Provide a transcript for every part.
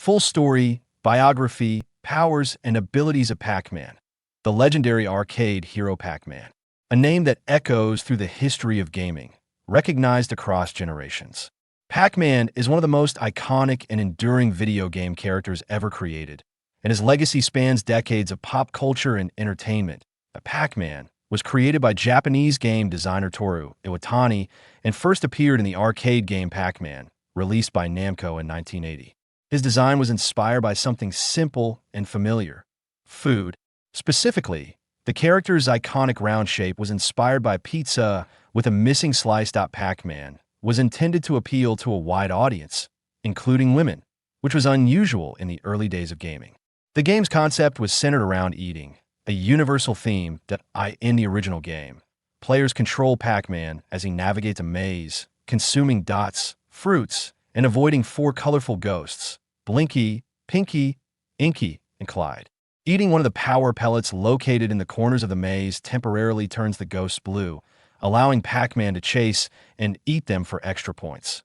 Full story, biography, powers, and abilities of Pac-Man. The legendary arcade hero Pac-Man. A name that echoes through the history of gaming, recognized across generations. Pac-Man is one of the most iconic and enduring video game characters ever created, and his legacy spans decades of pop culture and entertainment. Pac-Man was created by Japanese game designer Toru Iwatani and first appeared in the arcade game Pac-Man, released by Namco in 1980. His design was inspired by something simple and familiar: food. Specifically, the character's iconic round shape was inspired by pizza with a missing slice. Pac-Man was intended to appeal to a wide audience, including women, which was unusual in the early days of gaming. The game's concept was centered around eating, a universal theme that in the original game. Players control Pac-Man as he navigates a maze, consuming dots, fruits, and avoiding four colorful ghosts: Blinky, Pinky, Inky, and Clyde. Eating one of the power pellets located in the corners of the maze temporarily turns the ghosts blue, allowing Pac-Man to chase and eat them for extra points.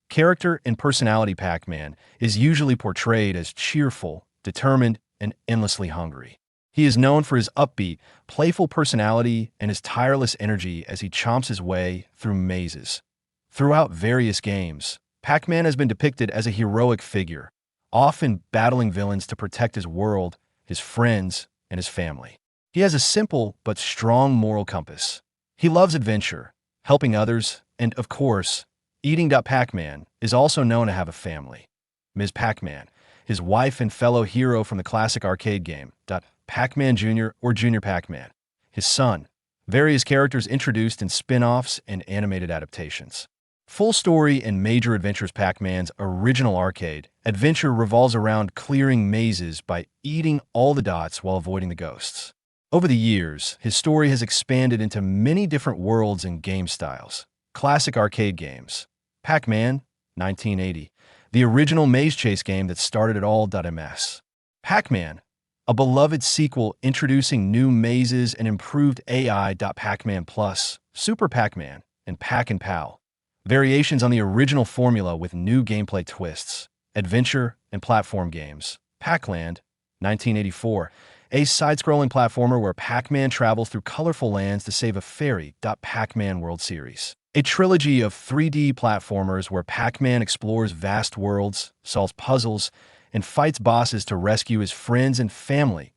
Character and personality: Pac-Man is usually portrayed as cheerful, determined, and endlessly hungry. He is known for his upbeat, playful personality and his tireless energy as he chomps his way through mazes. Throughout various games, Pac-Man has been depicted as a heroic figure, often battling villains to protect his world, his friends, and his family. He has a simple but strong moral compass. He loves adventure, helping others, and, of course, eating. Pac-Man is also known to have a family. Ms. Pac-Man, his wife and fellow hero from the classic arcade game, Pac-Man Jr. or Junior Pac-Man, his son, various characters introduced in spin-offs and animated adaptations. Full story and major adventures: Pac-Man's original arcade adventure revolves around clearing mazes by eating all the dots while avoiding the ghosts. Over the years, his story has expanded into many different worlds and game styles. Classic arcade games: Pac-Man, 1980, the original maze chase game that started it all. Ms. Pac-Man, a beloved sequel introducing new mazes and improved AI. Pac-Man Plus, Super Pac-Man, and Pac-and-Pal. Variations on the original formula with new gameplay twists. Adventure and platform games: Pac-Land, 1984, a side-scrolling platformer where Pac-Man travels through colorful lands to save a fairy. Pac-Man World Series, a trilogy of 3D platformers where Pac-Man explores vast worlds, solves puzzles, and fights bosses to rescue his friends and family.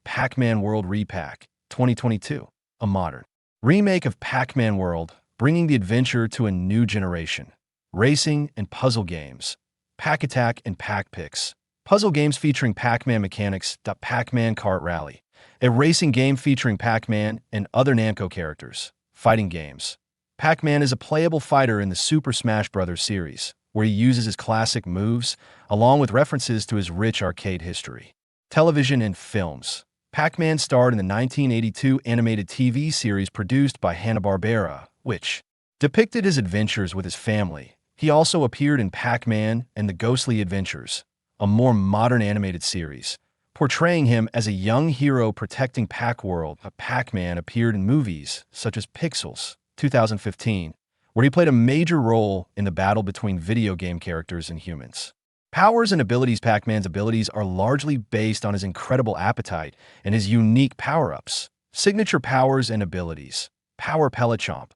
Pac-Man World Repack, 2022, a modern remake of Pac-Man World, bringing the adventure to a new generation. Racing and puzzle games: Pac-Attack and Pac-Pix, puzzle games featuring Pac-Man mechanics. Pac-Man Kart Rally, a racing game featuring Pac-Man and other Namco characters. Fighting games: Pac-Man is a playable fighter in the Super Smash Bros. Series, where he uses his classic moves, along with references to his rich arcade history. Television and films: Pac-Man starred in the 1982 animated TV series produced by Hanna-Barbera, which depicted his adventures with his family. He also appeared in Pac-Man and the Ghostly Adventures, a more modern animated series, portraying him as a young hero protecting Pac-World. Pac-Man appeared in movies such as Pixels, 2015, where he played a major role in the battle between video game characters and humans. Powers and abilities: Pac-Man's abilities are largely based on his incredible appetite and his unique power-ups. Signature powers and abilities: Power Pellet Chomp.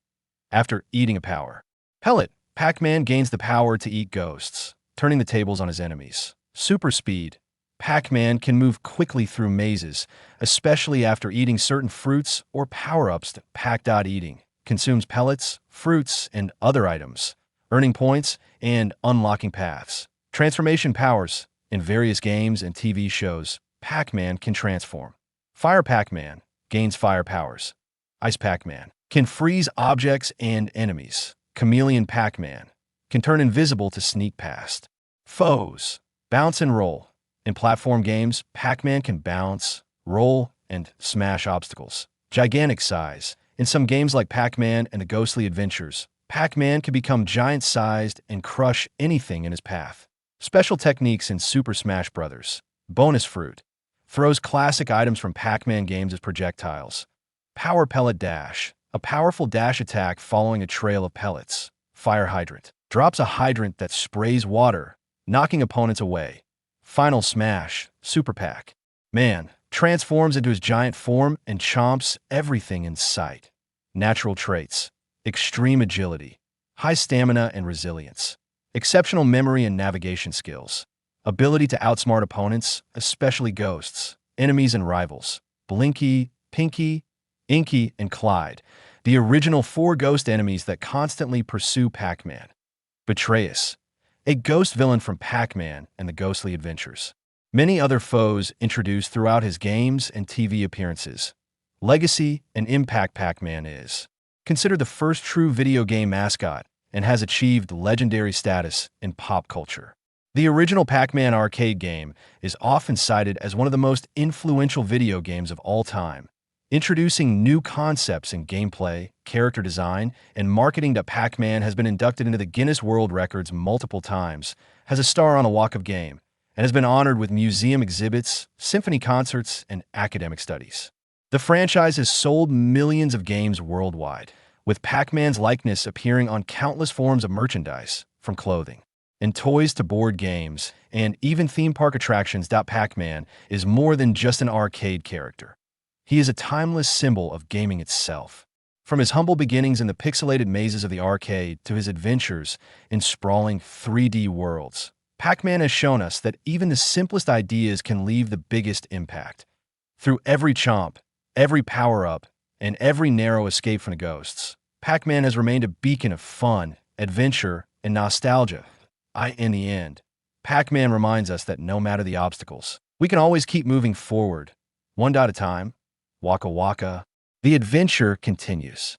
After eating a power pellet, Pac-Man gains the power to eat ghosts, turning the tables on his enemies. Super Speed: Pac-Man can move quickly through mazes, especially after eating certain fruits or power-ups. Pac-Eating consumes pellets, fruits, and other items, earning points and unlocking paths. Transformation powers: in various games and TV shows, Pac-Man can transform. Fire Pac-Man gains fire powers. Ice Pac-Man can freeze objects and enemies. Chameleon Pac-Man can turn invisible to sneak past foes. Bounce and roll: in platform games, Pac-Man can bounce, roll, and smash obstacles. Gigantic size: in some games like Pac-Man and the Ghostly Adventures, Pac-Man can become giant-sized and crush anything in his path. Special techniques in Super Smash Bros. Bonus Fruit throws classic items from Pac-Man games as projectiles. Power Pellet Dash: a powerful dash attack following a trail of pellets. Fire Hydrant drops a hydrant that sprays water, knocking opponents away. Final Smash, Super Pac-Man transforms into his giant form and chomps everything in sight. Natural traits: extreme agility, high stamina and resilience, exceptional memory and navigation skills, ability to outsmart opponents, especially ghosts, enemies and rivals. Blinky, Pinky, Inky, and Clyde, the original four ghost enemies that constantly pursue Pac-Man. Betrayus, a ghost villain from Pac-Man and the Ghostly Adventures. Many other foes introduced throughout his games and TV appearances. Legacy and impact: Pac-Man is considered the first true video game mascot and has achieved legendary status in pop culture. The original Pac-Man arcade game is often cited as one of the most influential video games of all time, introducing new concepts in gameplay, character design, and marketing. Pac-Man has been inducted into the Guinness World Records multiple times, has a star on the Walk of Fame, and has been honored with museum exhibits, symphony concerts, and academic studies. The franchise has sold millions of games worldwide, with Pac-Man's likeness appearing on countless forms of merchandise, from clothing and toys to board games, and even theme park attractions. Pac-Man is more than just an arcade character. He is a timeless symbol of gaming itself. From his humble beginnings in the pixelated mazes of the arcade to his adventures in sprawling 3D worlds, Pac-Man has shown us that even the simplest ideas can leave the biggest impact. Through every chomp, every power-up, and every narrow escape from the ghosts, Pac-Man has remained a beacon of fun, adventure, and nostalgia. In the end, Pac-Man reminds us that no matter the obstacles, we can always keep moving forward, one dot at a time. Waka waka. The adventure continues.